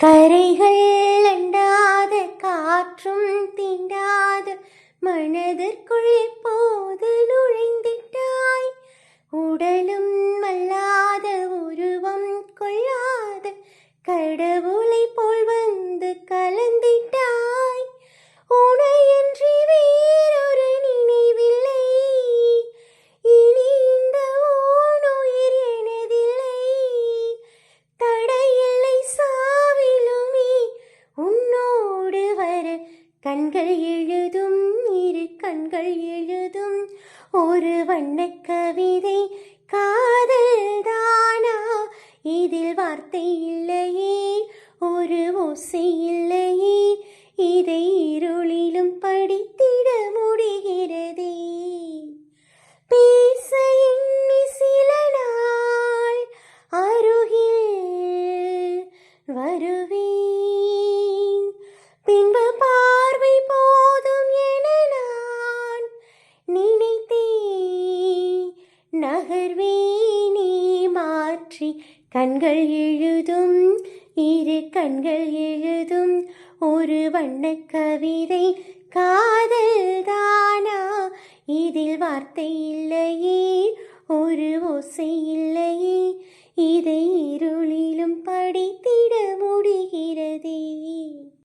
கரைகள் அண்டாத காற்றும் தீண்டாத மனதிற்குள் போது நுழைந்திட்டாய். உடலும் அல்லாத உருவம் கொள்ளாத கடவுளை போல் வந்து கலந்திட்டாய். உனையன்றி வேறொரு நினைவில்லை, இனி இந்த ஊனுயிர் எனதில்லை. தடையில்லை சாவிலுமே உன்னோடு வர கண்கள் எழுதும், இரு கண்கள் எழுதும் ஒரு வண்ணக் கவிதை. காதல் தானா, இதில் வார்த்தை இல்லையே, ஒரு ஓசை இல்லையே, இதை இருளிலும் படித்திட முடிகிறதே. பேச எண்ணி சில நாள் அருகில் வருவேன், பின்பு பார்வை போதும் என நான் நினைத்தேன். நகர்வேனே மாற்றி கண்கள் எழுதும், இரு கண்கள் எழுதும் ஒரு வண்ணக் கவிதை. காதல் தானா, இதில் வார்த்தை இல்லையே, ஒரு ஓசை இல்லையே, இதை